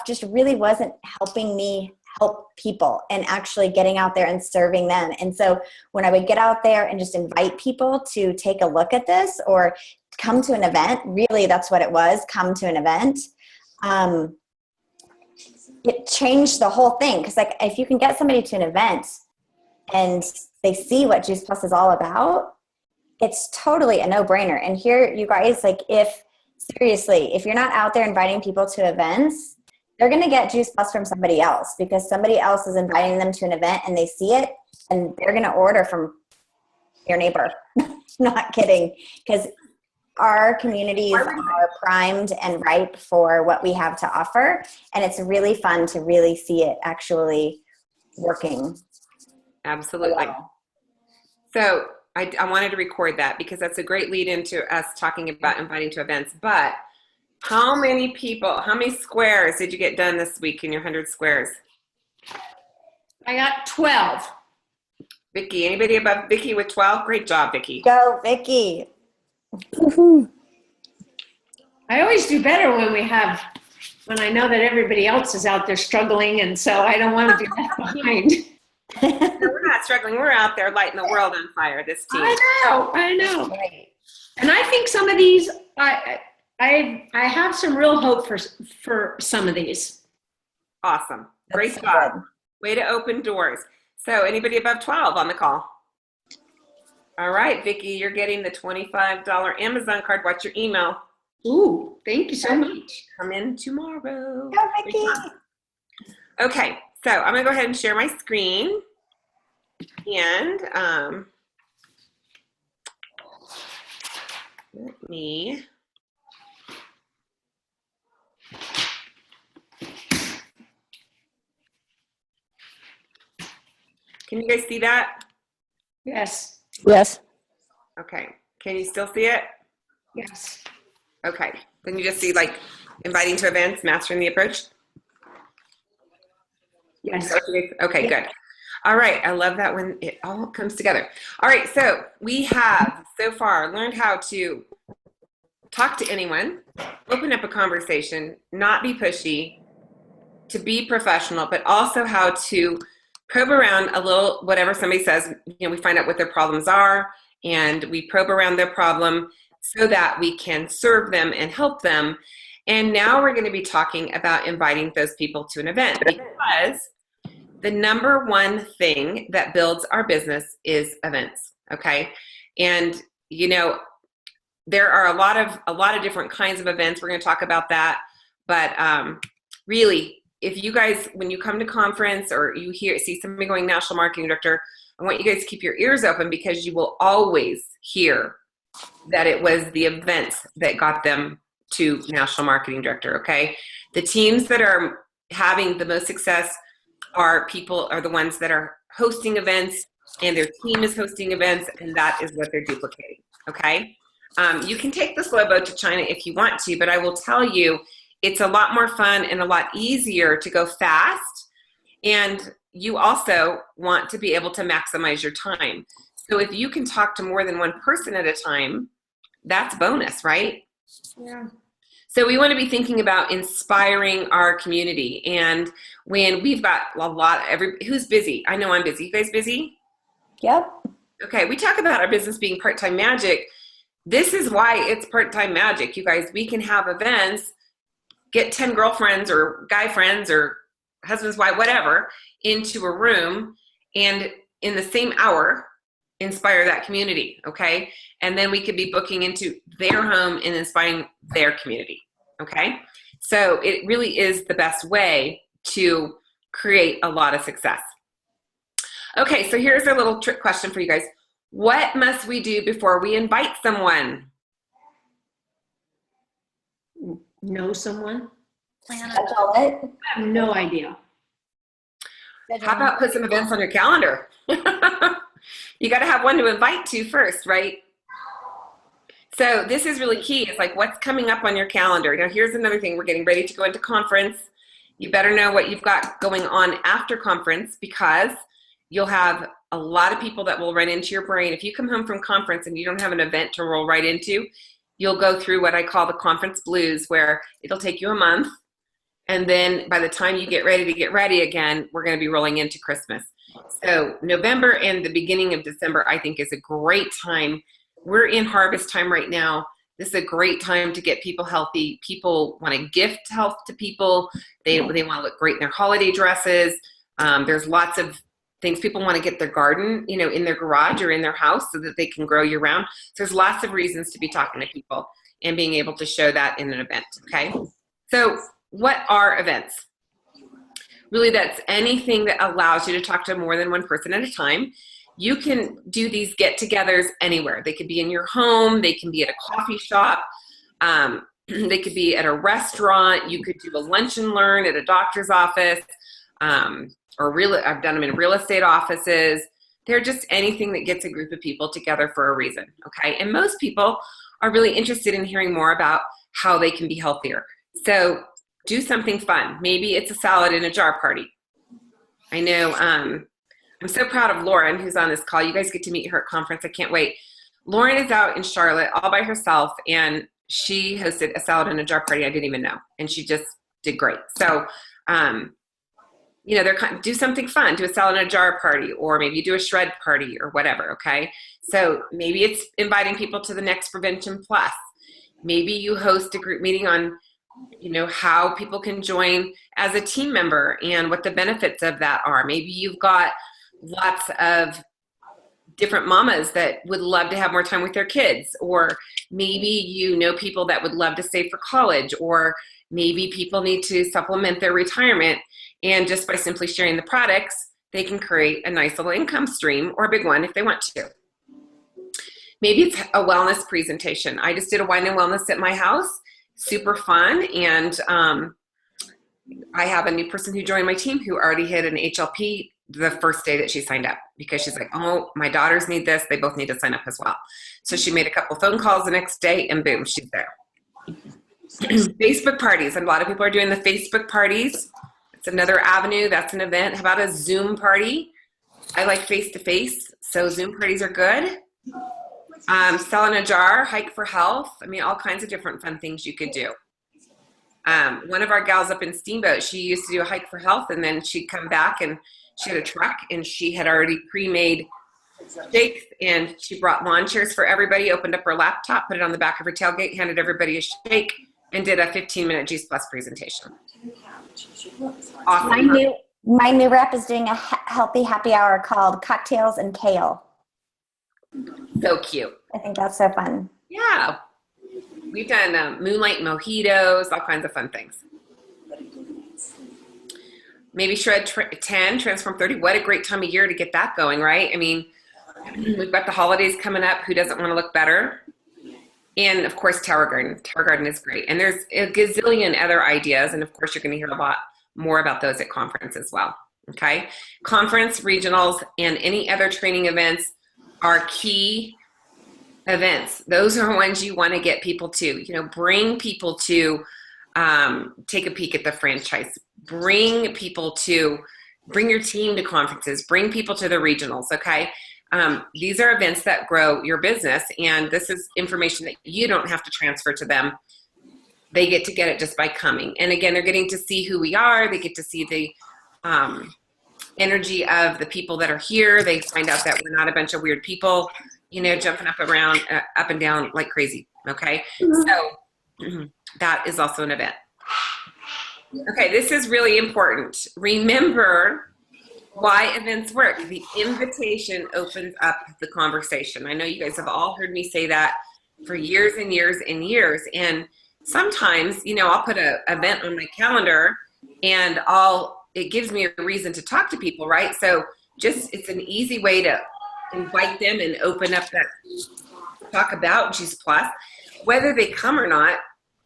just really wasn't helping me help people and actually getting out there and serving them. And so when I would get out there and just invite people to take a look at this or come to an event, really that's what it was, come to an event. It changed the whole thing. Because like if you can get somebody to an event and they see what Juice Plus is all about, it's totally a no-brainer. And here, you guys, like if you're not out there inviting people to events, they're going to get Juice Plus from somebody else because somebody else is inviting them to an event and they see it and they're going to order from your neighbor. Not kidding. Because our communities are primed and ripe for what we have to offer. And it's really fun to really see it actually working. Absolutely. Well. So I wanted to record that because that's a great lead into us talking about inviting to events. But how many squares did you get done this week in your 100 squares? I got 12. Vicki, anybody above Vicki with 12? Great job, Vicki. Go, Vicki. I always do better when I know that everybody else is out there struggling, and so I don't want to be left behind. No, we're not struggling. We're out there lighting the world on fire, this team. I know. Right. And I think some of these, I have some real hope for some of these. Awesome. Great job. Good. Way to open doors. So anybody above 12 on the call? All right, Vicki, you're getting the $25 Amazon card. What's your email? Ooh, thank you so much. Come in tomorrow. Go, Vicki. Okay, so I'm going to go ahead and share my screen. And let me... Can you guys see that? Yes. Yes. Okay. Can you still see it? Yes. Okay. Then you just see like inviting to events, mastering the approach? Yes. Okay, good. All right. I love that when it all comes together. All right. So we have so far learned how to talk to anyone, open up a conversation, not be pushy, to be professional, but also how to probe around a little, whatever somebody says, we find out what their problems are, and we probe around their problem so that we can serve them and help them. And now we're going to be talking about inviting those people to an event, because the number one thing that builds our business is events, okay? And, there are a lot of different kinds of events. We're going to talk about that, but really, if you guys, when you come to conference or you see somebody going national marketing director, I want you guys to keep your ears open, because you will always hear that it was the events that got them to national marketing director, okay? The teams that are having the most success are the ones that are hosting events, and their team is hosting events, and that is what they're duplicating, okay? You can take the slow boat to China if you want to, but I will tell you, it's a lot more fun and a lot easier to go fast, and you also want to be able to maximize your time. So if you can talk to more than one person at a time, that's bonus, right? Yeah. So we want to be thinking about inspiring our community, and when we've got who's busy? I know I'm busy. You guys busy? Yep. Okay, we talk about our business being part-time magic. This is why it's part-time magic, you guys. We can have events, get 10 girlfriends or guy friends or husbands, wife, whatever, into a room, and in the same hour, inspire that community, okay? And then we could be booking into their home and inspiring their community, okay? So it really is the best way to create a lot of success. Okay, so here's a little trick question for you guys. What must we do before we invite someone? Know someone? Schedule it. I have no idea. How about put some events on your calendar? You got to have one to invite to first, right? So this is really key. It's like, what's coming up on your calendar? Now, here's another thing. We're getting ready to go into conference. You better know what you've got going on after conference, because you'll have a lot of people that will run into your brain. If you come home from conference and you don't have an event to roll right into, you'll go through what I call the conference blues, where it'll take you a month And then by the time you get ready to get ready again, we're going to be rolling into Christmas. So November and the beginning of December, I think, is a great time. We're in harvest time right now. This is a great time to get people healthy. People want to gift health to people. They want to look great in their holiday dresses. There's lots of things. People want to get their garden, in their garage or in their house so that they can grow year round. So there's lots of reasons to be talking to people and being able to show that in an event, okay? So what are events? Really, that's anything that allows you to talk to more than one person at a time. You can do these get-togethers anywhere. They could be in your home. They can be at a coffee shop. They could be at a restaurant. You could do a lunch and learn at a doctor's office. I've done them in real estate offices. They're just anything that gets a group of people together for a reason, okay? And most people are really interested in hearing more about how they can be healthier. So do something fun. Maybe it's a salad in a jar party. I know, I'm so proud of Lauren, who's on this call. You guys get to meet her at conference. I can't wait. Lauren is out in Charlotte all by herself, and she hosted a salad in a jar party I didn't even know, and she just did great. So, do something fun. Do a salad in a jar party, or maybe do a shred party or whatever, okay? So maybe it's inviting people to the next Prevention Plus. Maybe you host a group meeting on how people can join as a team member and what the benefits of that are. Maybe you've got lots of different mamas that would love to have more time with their kids, or maybe people that would love to save for college, or maybe people need to supplement their retirement, and just by simply sharing the products, they can create a nice little income stream, or a big one if they want to. Maybe it's a wellness presentation. I just did a wine and wellness at my house. Super fun. And I have a new person who joined my team who already hit an HLP the first day that she signed up, because she's like, oh, my daughters need this. They both need to sign up as well. So she made a couple phone calls the next day, and boom, she's there. Facebook parties. A lot of people are doing the Facebook parties. It's another avenue. That's an event. How about a Zoom party? I like face-to-face, so Zoom parties are good. Sell in a jar, hike for health. I mean, all kinds of different fun things you could do. One of our gals up in Steamboat, she used to do a hike for health, and then she'd come back and she had a truck, and she had already pre-made shakes, and she brought lawn chairs for everybody, opened up her laptop, put it on the back of her tailgate, handed everybody a shake, and did a 15-minute Juice Plus presentation. Awesome. My new rep is doing a healthy happy hour called Cocktails and Kale. So cute. I think that's so fun. Yeah. We've done moonlight mojitos, all kinds of fun things. Maybe Shred 10, Transform 30. What a great time of year to get that going, right? I mean, we've got the holidays coming up. Who doesn't want to look better? And, of course, Tower Garden. Tower Garden is great. And there's a gazillion other ideas. And, of course, you're going to hear a lot more about those at conference as well. Okay? Conference, regionals, and any other training events are key events. Those are ones you want to get people to. Bring people to take a peek at the franchise. Bring your team to conferences. Bring people to the regionals, okay? These are events that grow your business, and this is information that you don't have to transfer to them. They get to get it just by coming. And again, they're getting to see who we are. They get to see the energy of the people that are here. They find out that we're not a bunch of weird people, jumping up and down like crazy, okay? So that is also an event. Okay, this is really important. Remember why events work. The invitation opens up the conversation. I know you guys have all heard me say that for years and years and years. And sometimes, I'll put an event on my calendar, and it gives me a reason to talk to people, right? So it's an easy way to invite them and open up that talk about Juice Plus. Whether they come or not,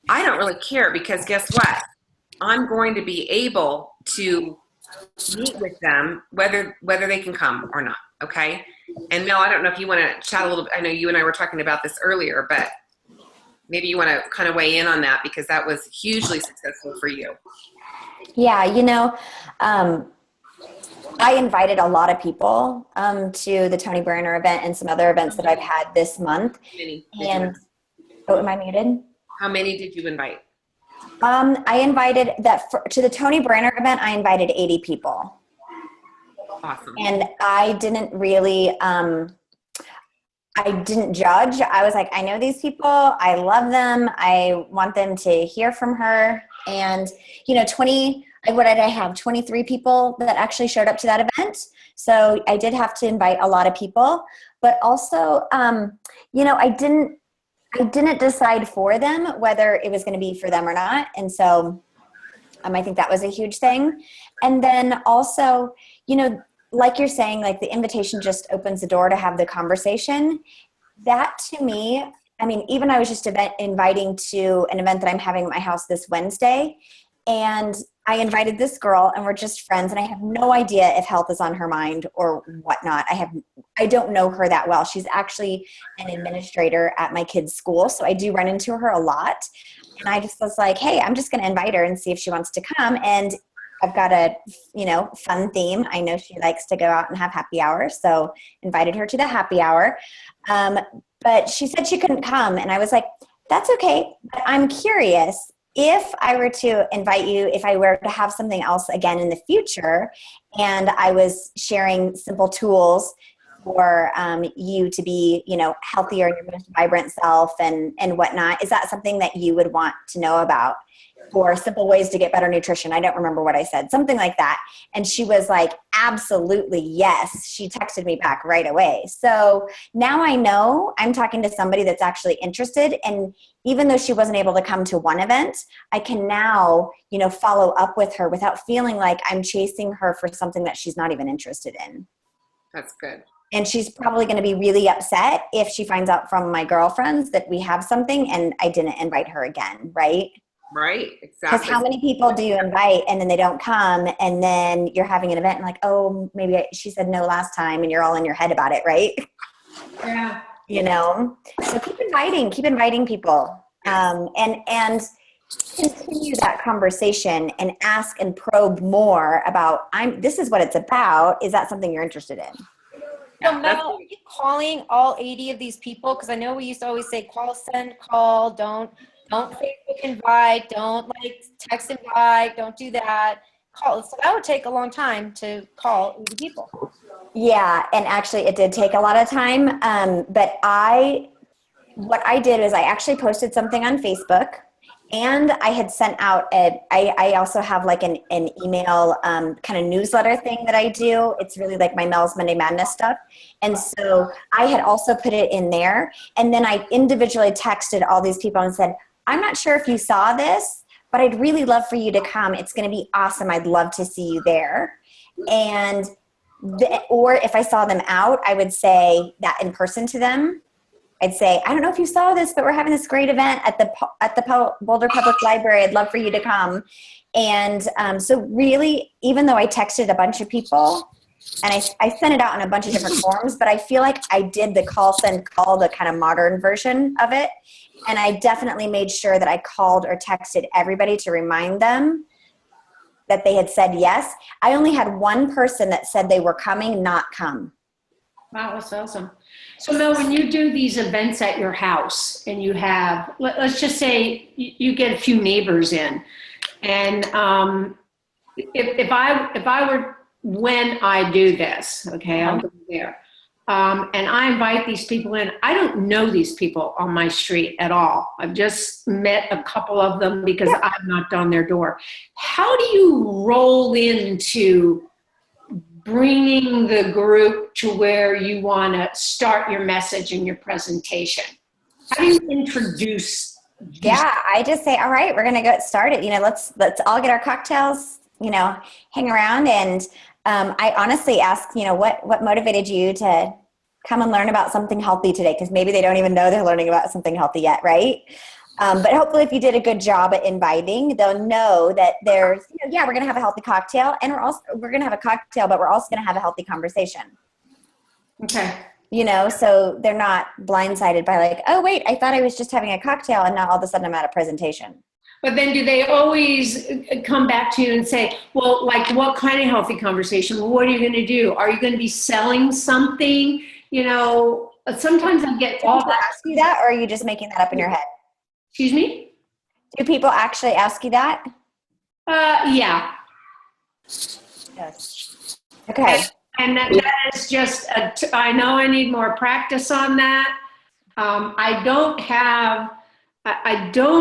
I don't really care, because guess what? I'm going to be able to meet with them whether they can come or not, okay? And Mel, I don't know if you want to chat a little bit. I know you and I were talking about this earlier, but maybe you want to kind of weigh in on that, because that was hugely successful for you. Yeah, I invited a lot of people to the Tony Berner event and some other events that I've had this month. How many? And am I muted? How many did you invite? I invited to the Tony Brainerd event. I invited 80 people, Awesome. and I didn't really. I didn't judge. I was like, I know these people. I love them. I want them to hear from her. And, 20, what did I have? 23 people that actually showed up to that event. So I did have to invite a lot of people, but also, I didn't decide for them whether it was going to be for them or not. And so I think that was a huge thing. And then also, like you're saying, like the invitation just opens the door to have the conversation. That to me, even I was just inviting to an event that I'm having at my house this Wednesday, and I invited this girl and we're just friends, and I have no idea if health is on her mind or whatnot. I don't know her that well. She's actually an administrator at my kids' school, so I do run into her a lot. And I just was like, hey, I'm just going to invite her and see if she wants to come. And I've got a, fun theme. I know she likes to go out and have happy hour, so invited her to the happy hour. But she said she couldn't come, and I was like, that's okay. But I'm curious, if I were to invite you, if I were to have something else again in the future, and I was sharing simple tools for you to be, healthier in your most vibrant self and whatnot, is that something that you would want to know about? Or simple ways to get better nutrition. I don't remember what I said, something like that. And she was like, absolutely, yes. She texted me back right away. So now I know I'm talking to somebody that's actually interested. And even though she wasn't able to come to one event, I can now, follow up with her without feeling like I'm chasing her for something that she's not even interested in. That's good. And she's probably going to be really upset if she finds out from my girlfriends that we have something and I didn't invite her again, right? Right, exactly. Because how many people do you invite and then they don't come, and then you're having an event and like, oh, maybe she said no last time, and you're all in your head about it, right? Yeah. So keep inviting people, and continue that conversation and ask and probe more about. This is what it's about. Is that something you're interested in? So Mel, are you calling all 80 of these people? Because I know we used to always say call, send, call, don't Facebook invite, don't text invite, don't do that. Call. So that would take a long time to call 80 people. Yeah, and actually it did take a lot of time. But what I did is I actually posted something on Facebook, and I had sent out I also have like an email kind of newsletter thing that I do. It's really like my Mel's Monday Madness stuff. And so I had also put it in there. And then I individually texted all these people and said, I'm not sure if you saw this, but I'd really love for you to come. It's going to be awesome. I'd love to see you there. And or if I saw them out, I would say that in person to them. I'd say, I don't know if you saw this, but we're having this great event at the Boulder Public Library. I'd love for you to come. And so really, even though I texted a bunch of people, and I sent it out in a bunch of different forms, but I feel like I did the call, send, call, the kind of modern version of it. And I definitely made sure that I called or texted everybody to remind them that they had said yes. I only had one person that said they were coming, not come. Wow, that's awesome. So Mel, when you do these events at your house and you have, let's just say you get a few neighbors in, and if I were, when I do this, okay, I'll go there, and I invite these people in. I don't know these people on my street at all. I've just met a couple of them because I've knocked on their door. How do you roll into bringing the group to where you want to start your message and your presentation? How do you introduce? Yeah, I just say, all right, we're going to get started. Let's all get our cocktails, hang around. And I honestly ask, what motivated you to come and learn about something healthy today? Because maybe they don't even know they're learning about something healthy yet, right? But hopefully if you did a good job at inviting, they'll know that there's, we're going to have a healthy cocktail, and we're going to have a cocktail, but we're also going to have a healthy conversation. Okay. So they're not blindsided by like, oh wait, I thought I was just having a cocktail and now all of a sudden I'm at a presentation. But then do they always come back to you and say, well, like what kind of healthy conversation? Well, what are you going to do? Are you going to be selling something? Sometimes I get all that. Ask you that, or are you just making that up in your head? Excuse me? Do people actually ask you that? Yeah. Yes. Okay. And that is just, I know I need more practice on that. I don't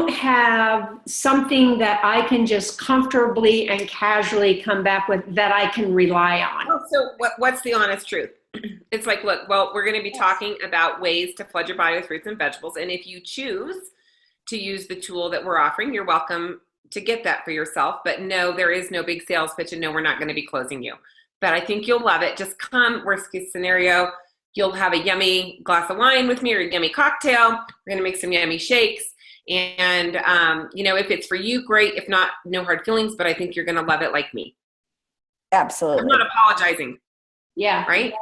have something that I can just comfortably and casually come back with that I can rely on. Oh, so what's the honest truth? It's like, look, well, we're going to be talking about ways to flood your body with fruits and vegetables. And if you choose to use the tool that we're offering, you're welcome to get that for yourself. But no, there is no big sales pitch, and no, we're not going to be closing you. But I think you'll love it. Just come, worst case scenario, you'll have a yummy glass of wine with me or a yummy cocktail. We're going to make some yummy shakes. And, if it's for you, great. If not, no hard feelings, but I think you're going to love it like me. Absolutely. I'm not apologizing. Yeah. Right?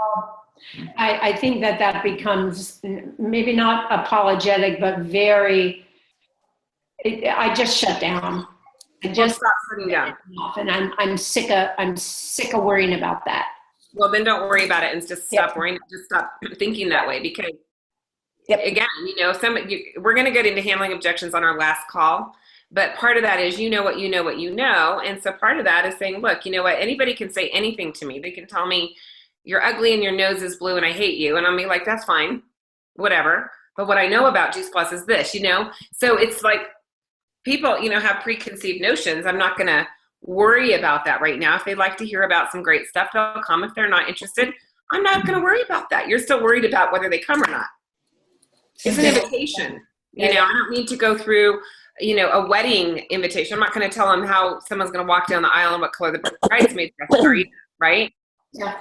I think that becomes maybe not apologetic, but I just shut down. I just stop sitting down. And I'm sick of worrying about that. Well, then don't worry about it and just stop worrying. Just stop thinking that way, because again, we're going to get into handling objections on our last call. But part of that is you know what you know. And so part of that is saying, look, you know what? Anybody can say anything to me. They can tell me you're ugly and your nose is blue and I hate you. And I'll be like, that's fine, whatever. But what I know about Juice Plus is this, So it's like people, have preconceived notions. I'm not going to worry about that right now. If they'd like to hear about some great stuff, they'll come. If they're not interested, I'm not going to worry about that. You're still worried about whether they come or not. It's an invitation. I don't need to go through, a wedding invitation. I'm not going to tell them how someone's going to walk down the aisle and what color the bridesmaid dress are, right? Yeah.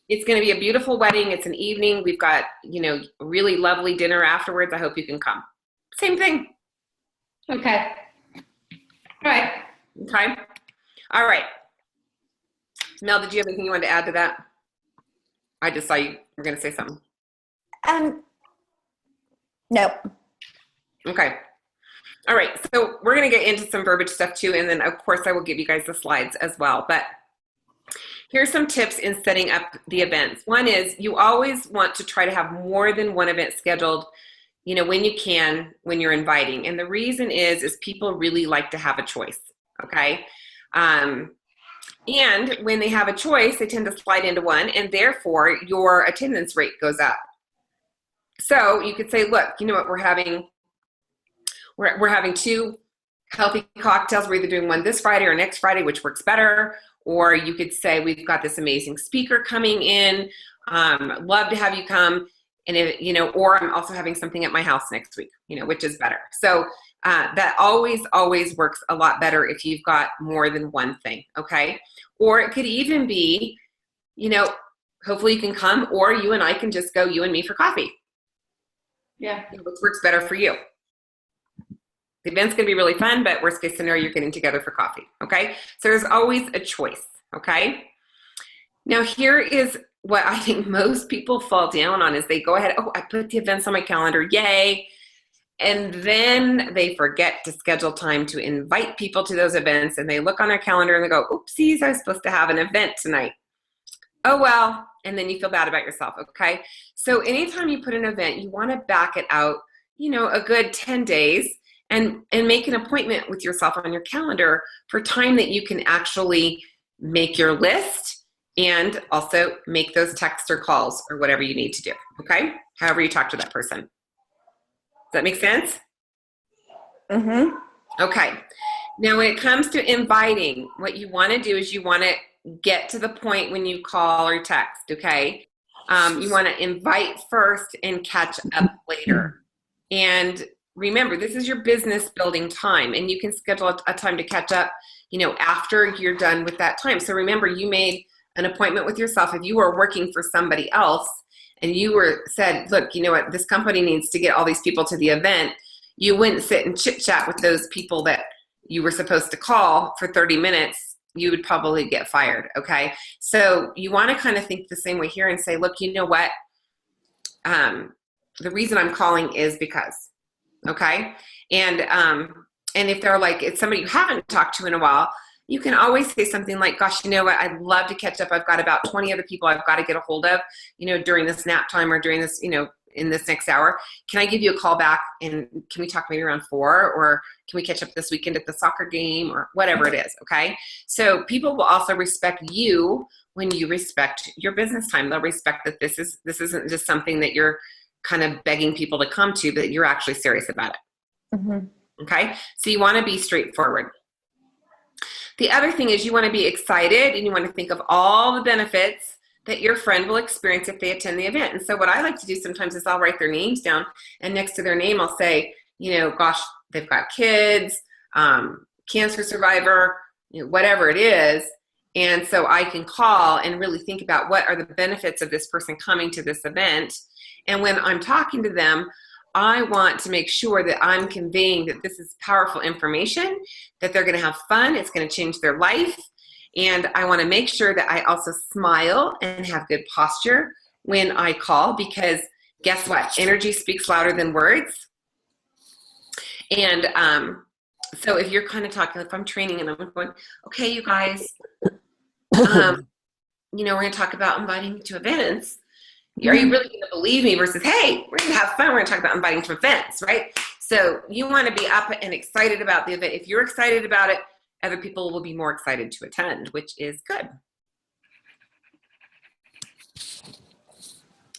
It's going to be a beautiful wedding. It's an evening. We've got, a really lovely dinner afterwards. I hope you can come. Same thing. Okay. All right. Okay. All right. Mel, did you have anything you wanted to add to that? I just saw you were going to say something. Nope. Okay. All right. So we're going to get into some verbiage stuff too. And then of course I will give you guys the slides as well. But here's some tips in setting up the events. One is you always want to try to have more than one event scheduled, when you can, when you're inviting. And the reason is people really like to have a choice. Okay. And when they have a choice, they tend to slide into one, and therefore your attendance rate goes up. So you could say, look, you know what, we're having two healthy cocktails. We're either doing one this Friday or next Friday, which works better. Or you could say, we've got this amazing speaker coming in. Love to have you come. And or I'm also having something at my house next week, which is better. So that always works a lot better if you've got more than one thing. Okay. Or it could even be, hopefully you can come, or you and I can just go, you and me, for coffee. Yeah. Which works better for you. The event's going to be really fun, but worst case scenario, you're getting together for coffee. Okay. So there's always a choice. Okay. Now here is what I think most people fall down on is they go ahead. Oh, I put the events on my calendar. Yay. And then they forget to schedule time to invite people to those events. And they look on their calendar and they go, oopsies, I was supposed to have an event tonight. Oh, well. And then you feel bad about yourself. Okay. So anytime you put an event, you want to back it out, a good 10 days and make an appointment with yourself on your calendar for time that you can actually make your list and also make those texts or calls or whatever you need to do. Okay. However you talk to that person. Does that make sense? Mm-hmm. Okay. Now, when it comes to inviting, what you want to do is you want to get to the point when you call or text, okay? You want to invite first and catch up later. And remember, this is your business building time, and you can schedule a time to catch up, after you're done with that time. So remember, you made an appointment with yourself. If you were working for somebody else and you said, look, you know what, this company needs to get all these people to the event, you wouldn't sit and chit chat with those people that you were supposed to call for 30 minutes. You would probably get fired. Okay. So you want to kind of think the same way here and say, look, you know what? The reason I'm calling is because, okay. And if they're like, it's somebody you haven't talked to in a while, you can always say something like, gosh, you know what? I'd love to catch up. I've got about 20 other people I've got to get a hold of, during this nap time or during this, in this next hour. Can I give you a call back and can we talk maybe around 4, or can we catch up this weekend at the soccer game, or whatever it is, okay? So people will also respect you when you respect your business time. They'll respect that this isn't just something that you're kind of begging people to come to, but you're actually serious about it. Mhm. Okay? So you want to be straightforward. The other thing is you want to be excited and you want to think of all the benefits that your friend will experience if they attend the event. And so what I like to do sometimes is I'll write their names down, and next to their name I'll say, you know, gosh, they've got kids, cancer survivor, you know, whatever it is. And so I can call and really think about what are the benefits of this person coming to this event. And when I'm talking to them, I want to make sure that I'm conveying that this is powerful information, that they're going to have fun, it's going to change their life. And I want to make sure that I also smile and have good posture when I call, because guess what? Energy speaks louder than words. And so if you're kind of talking, if I'm training and I'm going, okay, you guys, you know, we're going to talk about inviting you to events. Are you really going to believe me versus, hey, we're going to have fun. We're going to talk about inviting to events, right? So you want to be up and excited about the event. If you're excited about it, other people will be more excited to attend, which is good.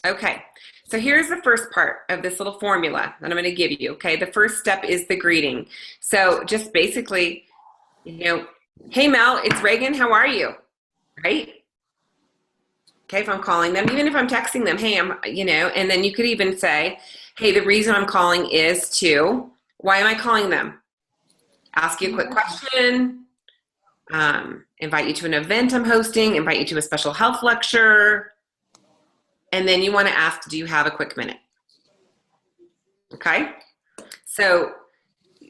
Okay, so here's the first part of this little formula that I'm going to give you, okay? The first step is the greeting. So just basically, you know, hey, Mel, it's Reagan. How are you? Right? Okay, if I'm calling them, even if I'm texting them, hey, you know, and then you could even say, hey, the reason I'm calling is to, why am I calling them? Ask you a quick question, invite you to an event I'm hosting, invite you to a special health lecture, and then you want to ask, do you have a quick minute? Okay, so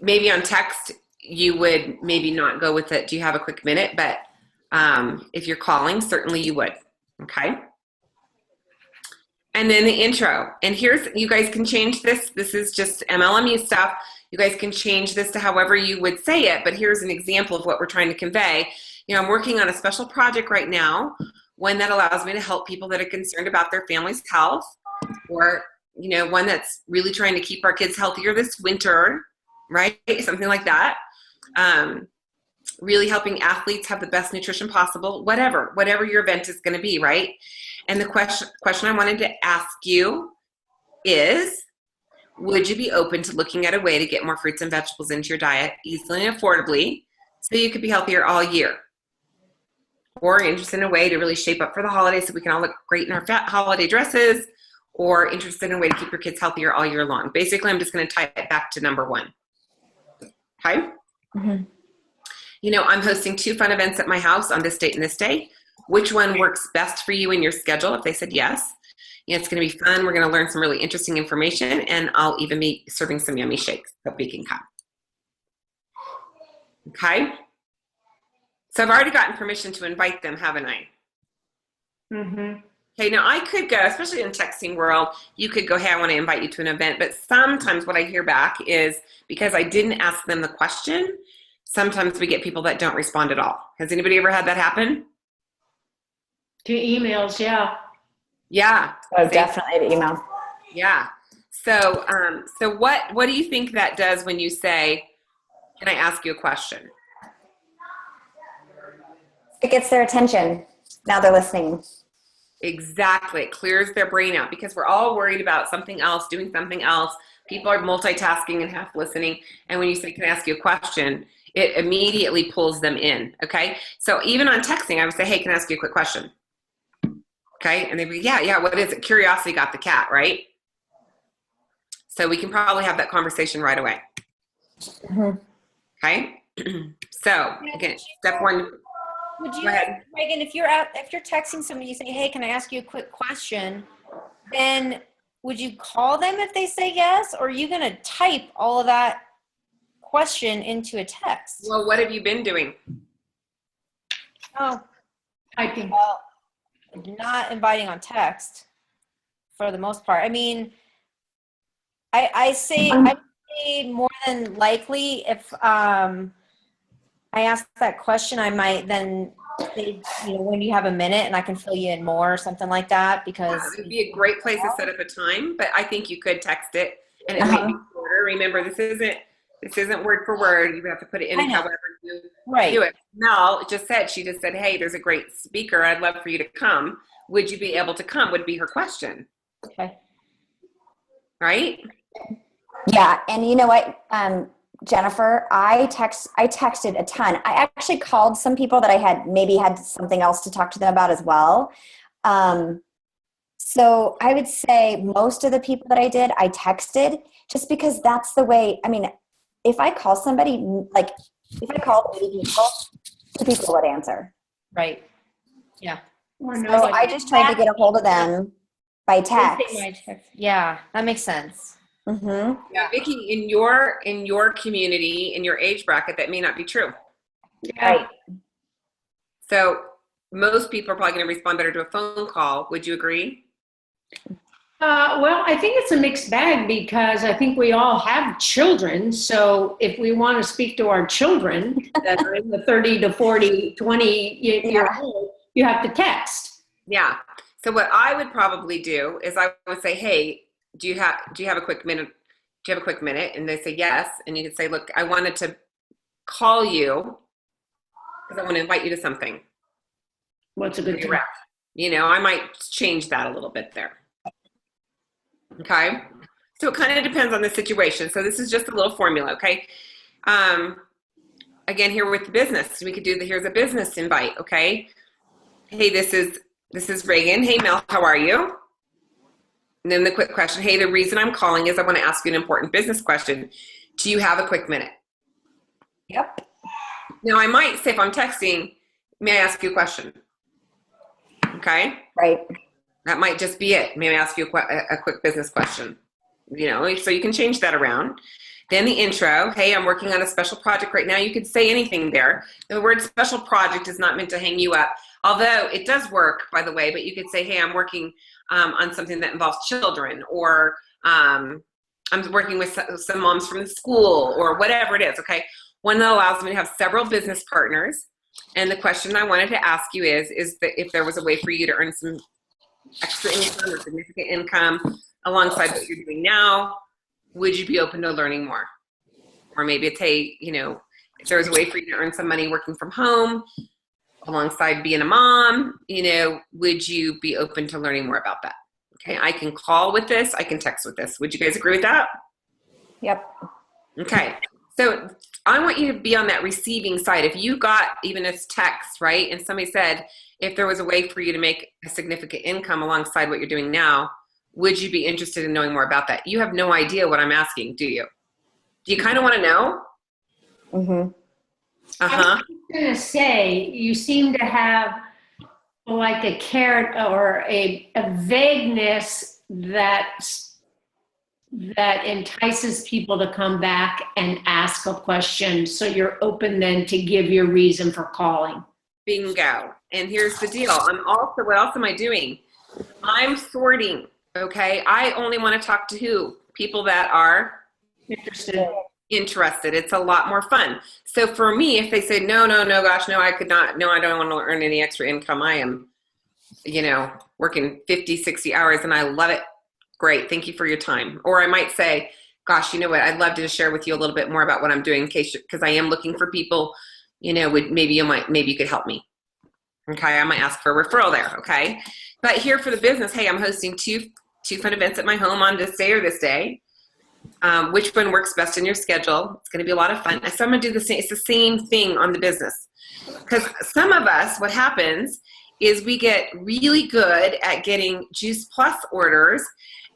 maybe on text, you would maybe not go with it, do you have a quick minute? But if you're calling, certainly you would. Okay. And then the intro. And here's, you guys can change this. This is just MLMU stuff. You guys can change this to however you would say it, but here's an example of what we're trying to convey. You know, I'm working on a special project right now, one that allows me to help people that are concerned about their family's health, or, you know, one that's really trying to keep our kids healthier this winter, right? Something like that. Really helping athletes have the best nutrition possible, whatever your event is going to be, right? And the question I wanted to ask you is, would you be open to looking at a way to get more fruits and vegetables into your diet easily and affordably so you could be healthier all year? Or interested in a way to really shape up for the holidays so we can all look great in our holiday dresses, or interested in a way to keep your kids healthier all year long? Basically, I'm just going to tie it back to number 1. Okay? Mm-hmm. You know, I'm hosting 2 fun events at my house on this date and this day. Which one works best for you in your schedule? If they said yes, you know, it's going to be fun. We're going to learn some really interesting information, and I'll even be serving some yummy shakes that we can come. Okay? So I've already gotten permission to invite them, haven't I? Mm-hmm. Okay, now I could go, especially in texting world, you could go, hey, I want to invite you to an event. But sometimes what I hear back is, because I didn't ask them the question, sometimes we get people that don't respond at all. Has anybody ever had that happen? To emails, yeah. Yeah. Oh, definitely the email. Yeah. So, so what do you think that does when you say, can I ask you a question? It gets their attention. Now they're listening. Exactly. It clears their brain out, because we're all worried about something else, doing something else. People are multitasking and half listening. And when you say, can I ask you a question? It immediately pulls them in. Okay. So even on texting, I would say, hey, can I ask you a quick question? Okay. And they'd be, yeah, what is it? Curiosity got the cat, right? So we can probably have that conversation right away. Mm-hmm. Okay. So again, step 1. Would you, Megan, if you're texting somebody, you say, hey, can I ask you a quick question? Then would you call them if they say yes? Or are you going to type all of that question into a text? Well, what have you been doing? Oh, Typing. Well, not inviting on text for the most part. I mean, I say more than likely if I ask that question, I might then say, when you have a minute and I can fill you in more or something like that, because It would be a great place to set up a time, but I think you could text it and it might be shorter. Remember, this isn't word for word. You have to put it in I know. however you right. do it. Mel she just said, hey, there's a great speaker. I'd love for you to come. Would you be able to come? Would be her question. Okay. Right? Yeah, and you know what, Jennifer, I texted a ton. I actually called some people that I had something else to talk to them about as well. So I would say most of the people that I did, I texted, just because that's the way. I mean, if I call somebody, like if I called 80 people, 2 people would answer. Right. Yeah. Or So no, I just tried to get a hold of them by text. Yeah, that makes sense. Mm-hmm. Yeah, Vicki, in your community, in your age bracket, that may not be true. yeah. Right. So most people are probably going to respond better to a phone call. Would you agree? Well, I think it's a mixed bag, because I think we all have children. So if we want to speak to our children that are in the 30 to 40, 20 year old, you have to text. Yeah. So what I would probably do is I would say, hey, do you have a quick minute? Do you have a quick minute? And they say yes. And you can say, look, I wanted to call you because I want to invite you to something. What's a good time? Direct. I might change that a little bit there. Okay. So it kind of depends on the situation. So this is just a little formula. Okay. Again, here with the business, we could do here's a business invite. Okay. Hey, this is Reagan. Hey, Mel, how are you? And then the quick question. Hey, the reason I'm calling is I want to ask you an important business question. Do you have a quick minute? Yep. Now I might say, if I'm texting, may I ask you a question? Okay. Right. That might just be it. May I ask you a quick business question? So you can change that around. Then the intro. Hey, I'm working on a special project right now. You could say anything there. The word special project is not meant to hang you up, although it does work, by the way. But you could say, hey, I'm working on something that involves children, or I'm working with some moms from the school, or whatever it is. Okay. One that allows me to have several business partners. And the question I wanted to ask you is that if there was a way for you to earn some extra income or significant income alongside what you're doing now, would you be open to learning more? Or maybe it's, hey, if there was a way for you to earn some money working from home alongside being a mom, would you be open to learning more about that? Okay, I can call with this, I can text with this. Would you guys agree with that? Yep. Okay, so I want you to be on that receiving side. If you got even a text, right, and somebody said, if there was a way for you to make a significant income alongside what you're doing now, would you be interested in knowing more about that? You have no idea what I'm asking, do you? Do you kind of want to know? Mm-hmm. Uh-huh. I was going to say, you seem to have like a carrot or a vagueness that entices people to come back and ask a question. So you're open then to give your reason for calling. Bingo. And here's the deal. What else am I doing? I'm sorting, okay? I only want to talk to who? People that are interested. It's a lot more fun. So for me, if they say, no, gosh, no, I could not, no, I don't want to earn any extra income. I am, working 50, 60 hours and I love it. Great. Thank you for your time. Or I might say, gosh, you know what? I'd love to share with you a little bit more about what I'm doing because I am looking for people, maybe you could help me. Okay. I might ask for a referral there. Okay. But here for the business, hey, I'm hosting two fun events at my home on this day or this day. Which one works best in your schedule? It's going to be a lot of fun. So I'm going to do the same. It's the same thing on the business. Because some of us, what happens is we get really good at getting Juice Plus orders.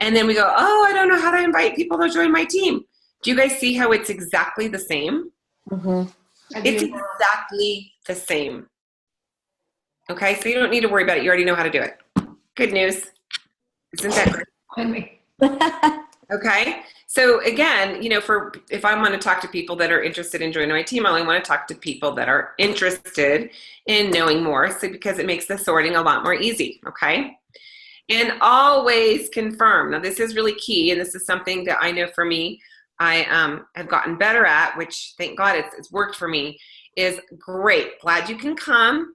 And then we go, oh, I don't know how to invite people to join my team. Do you guys see how it's exactly the same? Mm-hmm. It's exactly the same. Okay, so you don't need to worry about it. You already know how to do it. Good news. Isn't that great? Okay. So again, if I want to talk to people that are interested in joining my team, I only want to talk to people that are interested in knowing more. So because it makes the sorting a lot more easy. Okay. And always confirm. Now this is really key. And this is something that I know for me, I have gotten better at, which thank God it's worked for me, is great. Glad you can come.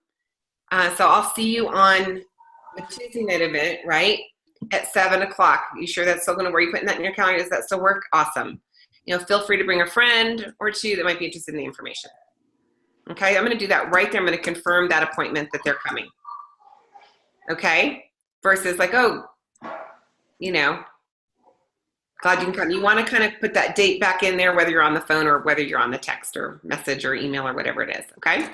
So I'll see you on the Tuesday night event, right? At 7 o'clock. You sure that's still going to work? You putting that in your calendar? Does that still work? Awesome. Feel free to bring a friend or two that might be interested in the information. Okay, I'm going to do that right there. I'm going to confirm that appointment that they're coming. Okay, versus like, oh, glad you can come. You want to kind of put that date back in there, whether you're on the phone or whether you're on the text or message or email or whatever it is. Okay.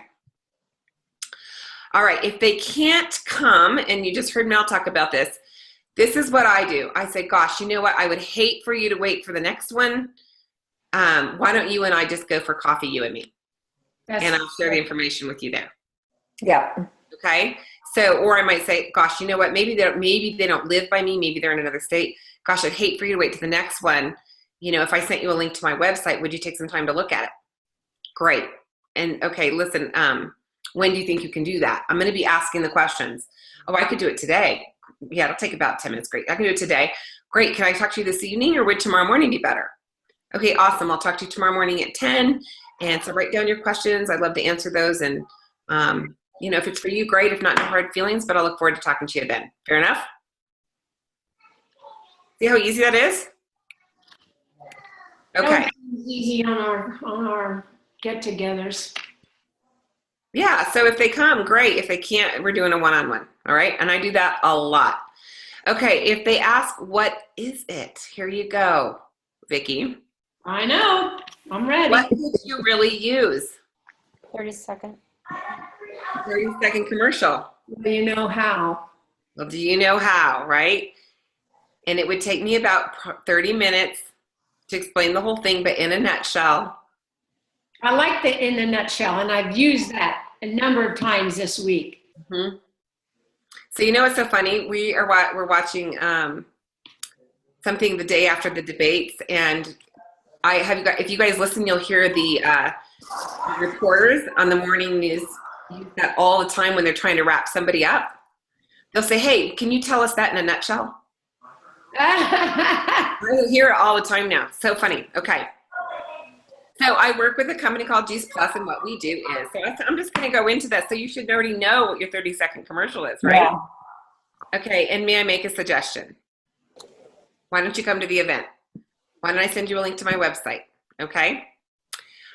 All right. If they can't come, and you just heard Mel talk about this, this is what I do. I say, gosh, you know what? I would hate for you to wait for the next one. Why don't you and I just go for coffee, you and me? And I'll share the information with you there. Yeah. Okay. So, or I might say, gosh, you know what? Maybe they don't live by me. Maybe they're in another state. Gosh, I'd hate for you to wait to the next one. If I sent you a link to my website, would you take some time to look at it? Great. And okay, listen, when do you think you can do that? I'm going to be asking the questions. Oh, I could do it today. Yeah, it'll take about 10 minutes. Great. I can do it today. Great. Can I talk to you this evening, or would tomorrow morning be better? Okay, awesome. I'll talk to you tomorrow morning at 10. And so write down your questions. I'd love to answer those. And, if it's for you, great. If not, no hard feelings, but I'll look forward to talking to you then. Fair enough? See how easy that is? Okay. Easy on our get-togethers. Yeah, so if they come, great. If they can't, we're doing a one-on-one, all right? And I do that a lot. Okay, if they ask, what is it? Here you go, Vicki. I know. I'm ready. What did you really use? 30-second. 30-second commercial. Do you know how? Well, do you know how, right? And it would take me about 30 minutes to explain the whole thing, but in a nutshell. I like the in a nutshell, and I've used that a number of times this week. Mm-hmm. So what's so funny? We're watching something the day after the debates, and if you guys listen, you'll hear the reporters on the morning news use that all the time when they're trying to wrap somebody up. They'll say, "Hey, can you tell us that in a nutshell?" I hear it all the time now. So funny. Okay. So I work with a company called Juice Plus, and what we do is, so I'm just going to go into this. So you should already know what your 30-second commercial is, right? Yeah. Okay. And may I make a suggestion? Why don't you come to the event? Why don't I send you a link to my website? Okay.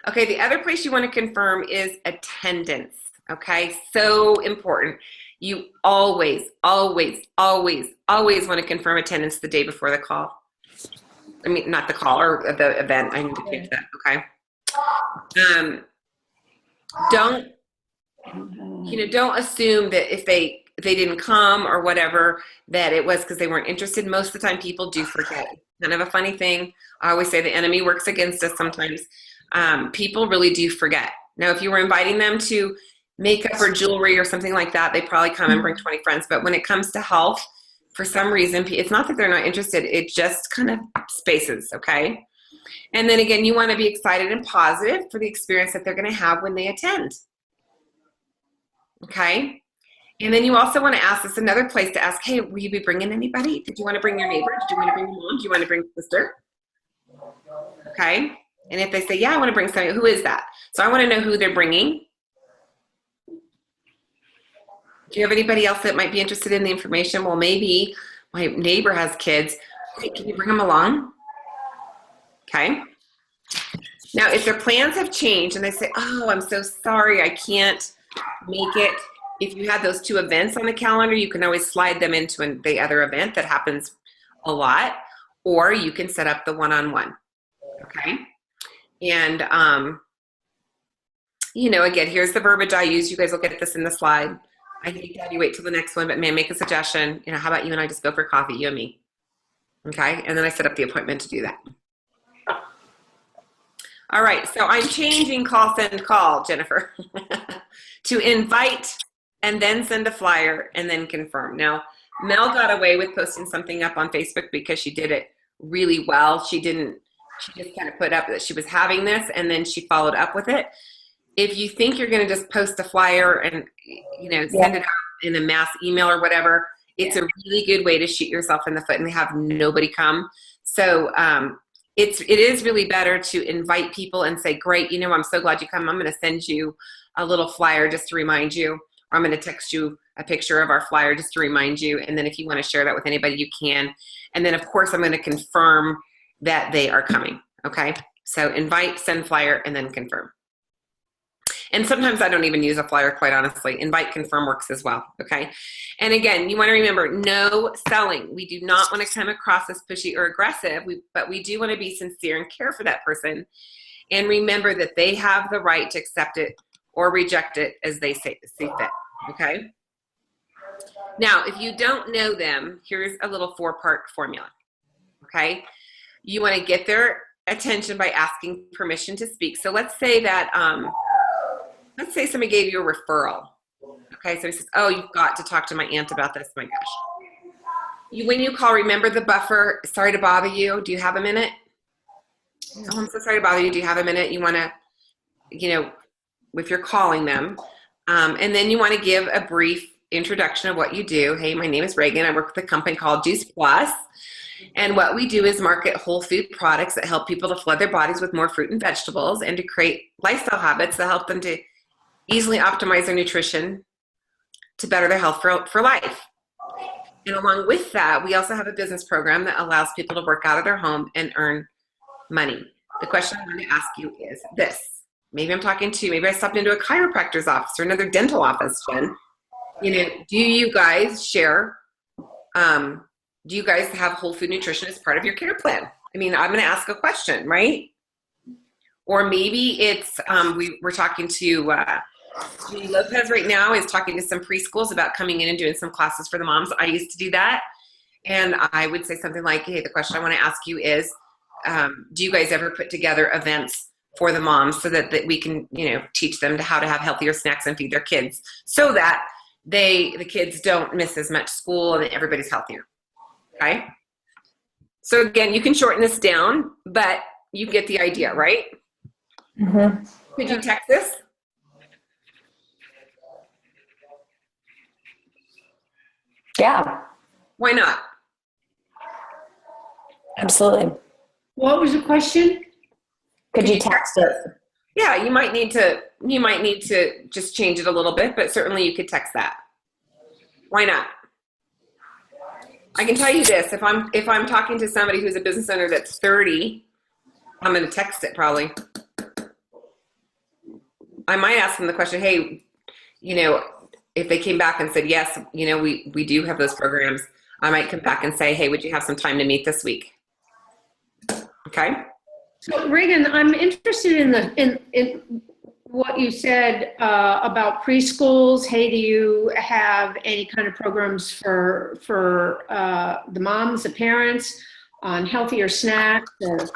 Okay. The other place you want to confirm is attendance. Okay. So important. You always, always, always, always want to confirm attendance the day before the call. I mean, not the call or the event. I need to change that. Okay. Don't assume that if they didn't come or whatever, that it was because they weren't interested. Most of the time people do forget. Kind of a funny thing. I always say the enemy works against us sometimes. People really do forget. Now, if you were inviting them to makeup or jewelry or something like that, they probably come and bring 20 friends. But when it comes to health, for some reason, it's not that they're not interested. It just kind of spaces, okay? And then again, you want to be excited and positive for the experience that they're going to have when they attend. Okay? And then you also want to ask, this another place to ask, hey, will you be bringing anybody? Did you want to bring your neighbor? Did you want to bring your mom? Do you want to bring your sister? Okay? And if they say, yeah, I want to bring somebody, who is that? So I want to know who they're bringing. Do you have anybody else that might be interested in the information? Well, maybe my neighbor has kids. Hey, can you bring them along? Okay. Now, if their plans have changed and they say, oh, I'm so sorry, I can't make it. If you had those two events on the calendar, you can always slide them into the other event. That happens a lot. Or you can set up the one-on-one. Okay. And, again, here's the verbiage I use. You guys will get this in the slide. I hate to have you wait till the next one, but may I make a suggestion? How about you and I just go for coffee, you and me? Okay, and then I set up the appointment to do that. All right, so I'm changing call, send, call, Jennifer, to invite and then send a flyer and then confirm. Now, Mel got away with posting something up on Facebook because she did it really well. She just kind of put up that she was having this, and then she followed up with it. If you think you're going to just post a flyer and, send it out in a mass email or whatever, it's a really good way to shoot yourself in the foot and have nobody come. So it is really better to invite people and say, great, I'm so glad you come. I'm going to send you a little flyer just to remind you. or I'm going to text you a picture of our flyer just to remind you. And then if you want to share that with anybody, you can. And then of course, I'm going to confirm that they are coming. Okay. So invite, send flyer, and then confirm. And sometimes I don't even use a flyer, quite honestly. Invite, confirm works as well, okay? And again, you want to remember, no selling. We do not want to come across as pushy or aggressive, but we do want to be sincere and care for that person. And remember that they have the right to accept it or reject it as they see fit, okay? Now, if you don't know them, here's a little 4-part formula, okay? You want to get their attention by asking permission to speak. So let's say that, let's say somebody gave you a referral. Okay, so he says, oh, you've got to talk to my aunt about this. My gosh. When you call, remember the buffer. Sorry to bother you. Do you have a minute? Oh, I'm so sorry to bother you. Do you have a minute? You want to, if you're calling them. And then you want to give a brief introduction of what you do. Hey, my name is Reagan. I work with a company called Juice Plus. And what we do is market whole food products that help people to flood their bodies with more fruit and vegetables and to create lifestyle habits that help them to easily optimize their nutrition to better their health for life. And along with that, we also have a business program that allows people to work out of their home and earn money. The question I'm going to ask you is this. Maybe I stepped into a chiropractor's office or another dental office, Jen. Do you guys share, do you guys have whole food nutrition as part of your care plan? I'm going to ask a question, right? Or maybe it's, we're talking to, Julie Lopez right now is talking to some preschools about coming in and doing some classes for the moms. I used to do that. And I would say something like, hey, the question I want to ask you is, do you guys ever put together events for the moms so that we can, teach them how to have healthier snacks and feed their kids so that the kids don't miss as much school and everybody's healthier. Okay. So again, you can shorten this down, but you get the idea, right? Mm-hmm. Could you text this? Yeah, Why not? absolutely. What was the question? Could you text it? Yeah, you might need to just change it a little bit, but certainly you could text that. Why not? I can tell you this, if I'm talking to somebody who's a business owner that's 30, I'm going to text it probably. I might ask them the question, hey, if they came back and said, yes, we do have those programs, I might come back and say, hey, would you have some time to meet this week? Okay. So Reagan, I'm interested in what you said about preschools. Hey, do you have any kind of programs for the moms, the parents on healthier snacks or,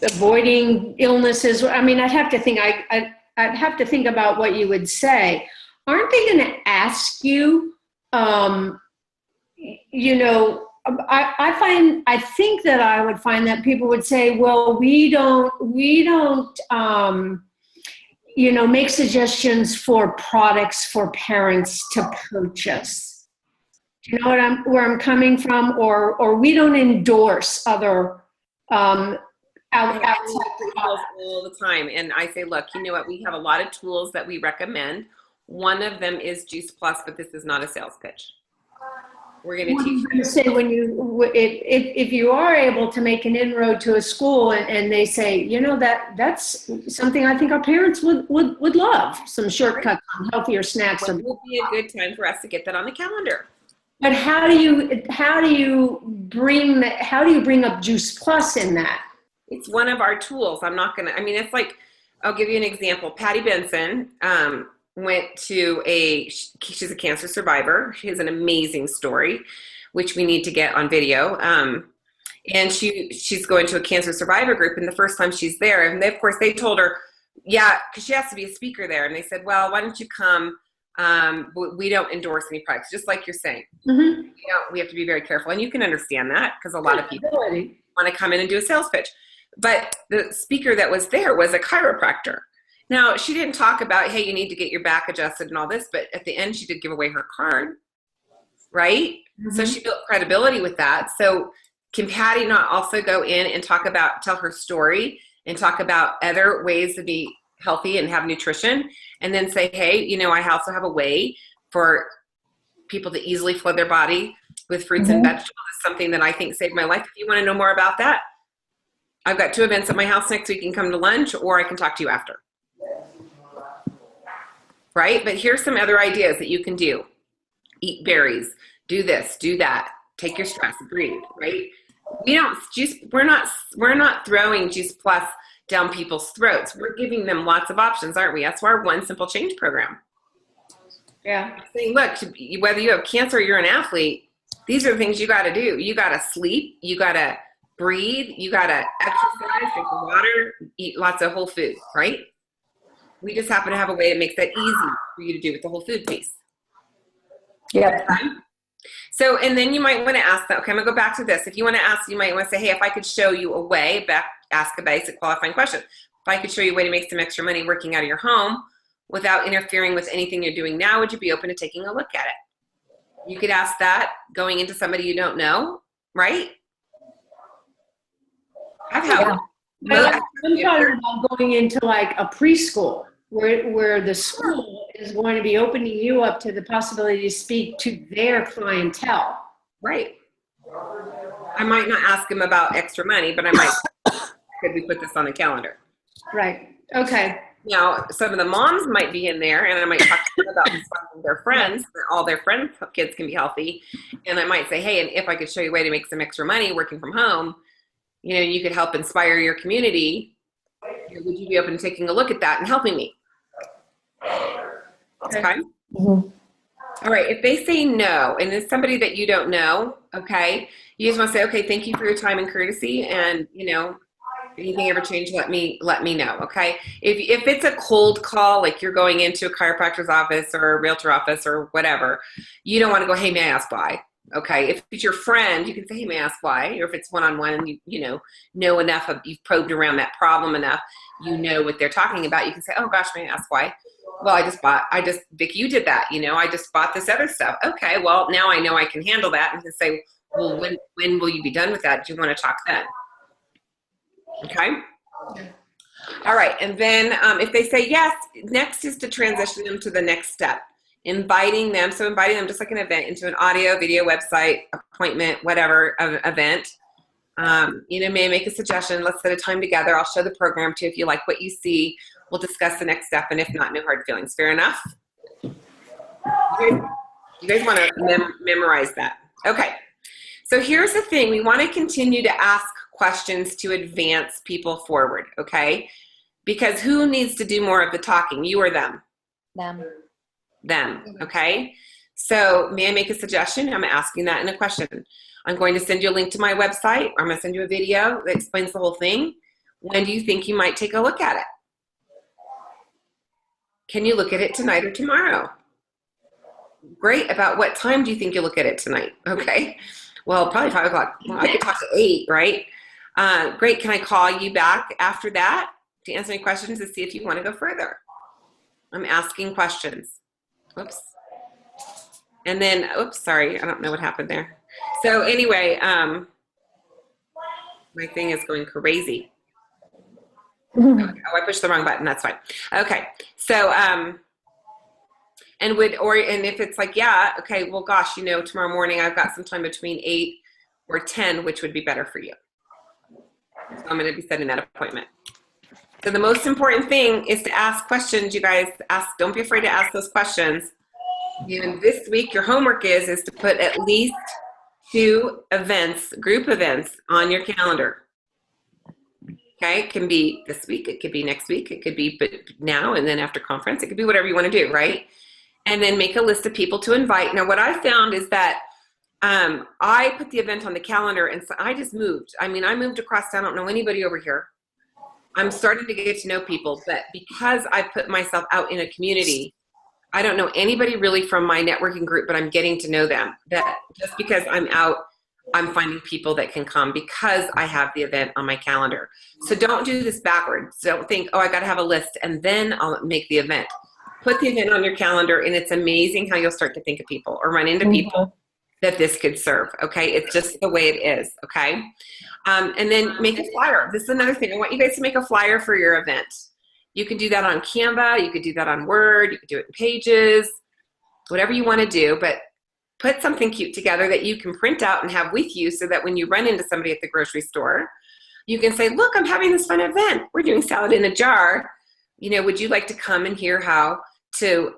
avoiding illnesses? I'd have to think. I'd have to think about what you would say. Aren't they going to ask you? I think that I would find that people would say, well, we don't, make suggestions for products for parents to purchase. Do you know where I'm coming from? Or we don't endorse other, outside all the time. And I say, look, you know what? We have a lot of tools that we recommend. One of them is Juice Plus, but this is not a sales pitch. We're going to teach you. Say if you are able to make an inroad to a school and they say, that's something I think our parents would love, some shortcuts on healthier snacks. It will be a good time for us to get that on the calendar. But how do you bring up Juice Plus in that? It's one of our tools. It's like, I'll give you an example. Patty Benson, went to she's a cancer survivor. She has an amazing story, which we need to get on video. And she's going to a cancer survivor group. And the first time she's there, and of course they told her, yeah, because she has to be a speaker there. And they said, well, why don't you come? We don't endorse any products, just like you're saying. Mm-hmm. We have to be very careful. And you can understand that because a lot of people want to come in and do a sales pitch. But the speaker that was there was a chiropractor. Now, she didn't talk about, hey, you need to get your back adjusted and all this, but at the end, she did give away her card, right? Mm-hmm. So she built credibility with that. So can Patty not also go in and tell her story and talk about other ways to be healthy and have nutrition, and then say, hey, you know, I also have a way for people to easily flood their body with fruits and vegetables. It's something that I think saved my life. If you want to know more about that, I've got 2 events at my house next week. You can come to lunch, or I can talk to you after. Right? But here's some other ideas that you can do. Eat berries, do this, do that, take your stress, breathe, right? We're not throwing Juice Plus down people's throats. We're giving them lots of options, aren't we? That's our One Simple Change program. Yeah. Saying, look, whether you have cancer or you're an athlete, these are the things you got to do. You got to sleep, you got to breathe, you got to exercise, drink water, eat lots of whole food, right? We just happen to have a way that makes that easy for you to do with the whole food piece. Yep. So, and then you might want to ask that, okay, I'm going to go back to this. If you want to ask, you might want to say, hey, if I could show you a way, ask a basic qualifying question. If I could show you a way to make some extra money working out of your home without interfering with anything you're doing now, would you be open to taking a look at it? You could ask that going into somebody you don't know, right? I've had I'm talking about going into like a preschool where the school is going to be opening you up to the possibility to speak to their clientele. Right. I might not ask them about extra money, but I might, could we put this on the calendar? Right. Okay. Now, some of the moms might be in there, and I might talk to them about inspiring their friends, that all their friends' kids can be healthy. And I might say, hey, and if I could show you a way to make some extra money working from home, you know, you could help inspire your community. Would you be open to taking a look at that and helping me? Okay. Mm-hmm. All right. If they say no, and it's somebody that you don't know, okay, you just want to say, okay, thank you for your time and courtesy, and you know, anything ever change, let me know. Okay. If it's a cold call, like you're going into a chiropractor's office or a realtor office or whatever, you don't want to go, hey, may I ask why? Okay. If it's your friend, you can say, hey, may I ask why? Or if it's one-on-one and you know enough of, you've probed around that problem enough, you know what they're talking about. You can say, oh gosh, may I ask why? Well, Vicki, you did that. You know, I just bought this other stuff. Okay. Well, now I know I can handle that, and can say, well, when will you be done with that? Do you want to talk then? Okay. All right. And then if they say yes, next is to transition them to the next step, inviting them just like an event, into an audio, video, website, appointment, whatever event. May I make a suggestion? Let's set a time together. I'll show the program to you. If you like what you see, we'll discuss the next step. And if not, no hard feelings. Fair enough? You guys want to memorize that. Okay. So here's the thing. We want to continue to ask questions to advance people forward, okay? Because who needs to do more of the talking, you or them? Them, okay? So may I make a suggestion? I'm asking that in a question. I'm going to send you a link to my website, or I'm going to send you a video that explains the whole thing. When do you think you might take a look at it? Can you look at it tonight or tomorrow? Great. About what time do you think you'll look at it tonight? Okay. Well, probably 5 o'clock. Well, I could talk to 8, right? Great. Can I call you back after that to answer any questions to see if you want to go further? I'm asking questions. Oops. And then, sorry. I don't know what happened there. So anyway, my thing is going crazy. Oh, I pushed the wrong button. That's fine. Okay. So, and if it's like, yeah, okay, well, gosh, tomorrow morning I've got some time between 8 or 10, which would be better for you. So I'm going to be setting that appointment. So the most important thing is to ask questions, you guys. Don't be afraid to ask those questions. And this week, your homework is to put at least 2 events, group events, on your calendar. Okay, it can be this week, it could be next week, it could be now and then after conference, it could be whatever you want to do, right? And then make a list of people to invite. Now, what I found is that I put the event on the calendar, and so I just moved. I moved across town. I don't know anybody over here. I'm starting to get to know people, but because I put myself out in a community, I don't know anybody really from my networking group, but I'm getting to know them. That just because I'm out, I'm finding people that can come because I have the event on my calendar. So don't do this backwards. Don't think, I got to have a list and then I'll make the event. Put the event on your calendar, and it's amazing how you'll start to think of people or run into people that this could serve, okay? It's just the way it is, okay? And then make a flyer. This is another thing. I want you guys to make a flyer for your event. You can do that on Canva. You could do that on Word. You could do it in Pages, whatever you want to do. But put something cute together that you can print out and have with you so that when you run into somebody at the grocery store, you can say, look, I'm having this fun event. We're doing salad in a jar. Would you like to come and hear how to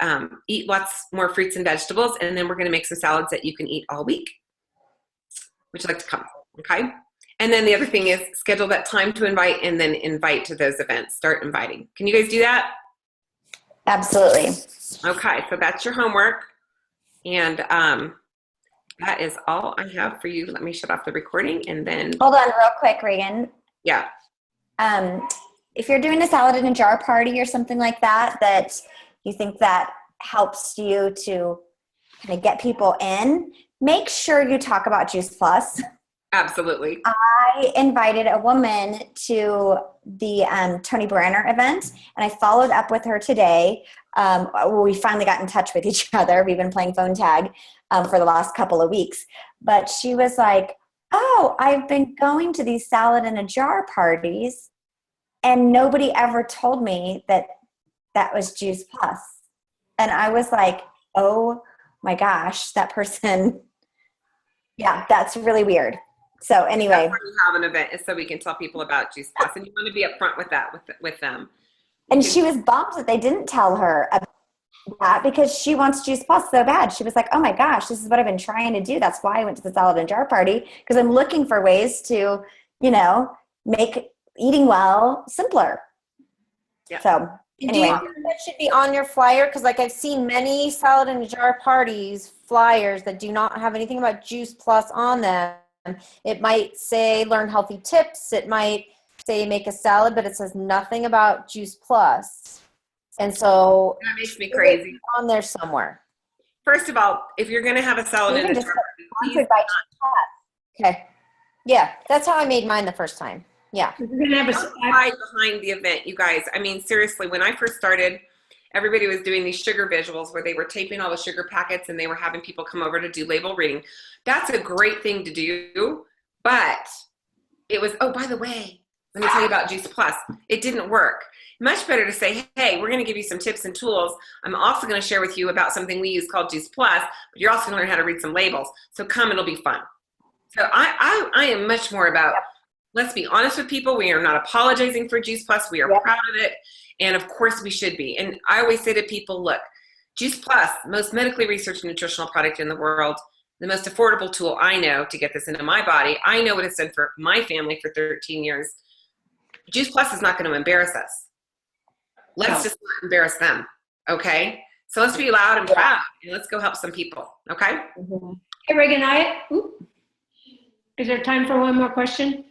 eat lots more fruits and vegetables? And then we're going to make some salads that you can eat all week. Would you like to come? Okay. And then the other thing is schedule that time to invite and then invite to those events. Start inviting. Can you guys do that? Absolutely. Okay. So that's your homework. And that is all I have for you. Let me shut off the recording and then. Hold on real quick, Reagan. Yeah. If you're doing a salad in a jar party or something like that, that you think that helps you to kind of get people in, make sure you talk about Juice Plus. Absolutely. I invited a woman to the Tony Branner event, and I followed up with her today. We finally got in touch with each other. We've been playing phone tag for the last couple of weeks. But she was like, oh, I've been going to these salad in a jar parties, and nobody ever told me that that was Juice Plus. And I was like, oh my gosh, that person, yeah, that's really weird. So anyway. That's why we have an event is so we can tell people about Juice Plus, and you want to be upfront with that with them. And she was bummed that they didn't tell her about that because she wants Juice Plus so bad. She was like, oh my gosh, this is what I've been trying to do. That's why I went to the salad and jar party, because I'm looking for ways to, make eating well simpler. Yeah. So Do anyway. you think that should be on your flyer? Because I've seen many salad in a jar parties flyers that do not have anything about Juice Plus on them. It might say learn healthy tips. It might say make a salad, but it says nothing about Juice Plus. And so That makes me crazy. On there somewhere. First of all, if you're going to have a salad in a jar, please Sponsored by Juice Plus. Okay. Yeah, that's how I made mine the first time. Yeah. We're gonna have don't hide behind the event, you guys. I mean, seriously, when I first started, everybody was doing these sugar visuals where they were taping all the sugar packets and they were having people come over to do label reading. That's a great thing to do, but it was, oh, by the way, let me tell you about Juice Plus. It didn't work. Much better to say, hey, we're going to give you some tips and tools. I'm also going to share with you about something we use called Juice Plus, but you're also going to learn how to read some labels. So come, it'll be fun. So I am much more about, let's be honest with people. We are not apologizing for Juice Plus. We are proud of it. And of course we should be. And I always say to people, look, Juice Plus, most medically researched nutritional product in the world, the most affordable tool I know to get this into my body. I know what it's done for my family for 13 years. Juice Plus is not going to embarrass us. Let's just not embarrass them. Okay. So let's be loud and proud and let's go help some people. Okay. Hey, Reagan, is there time for one more question?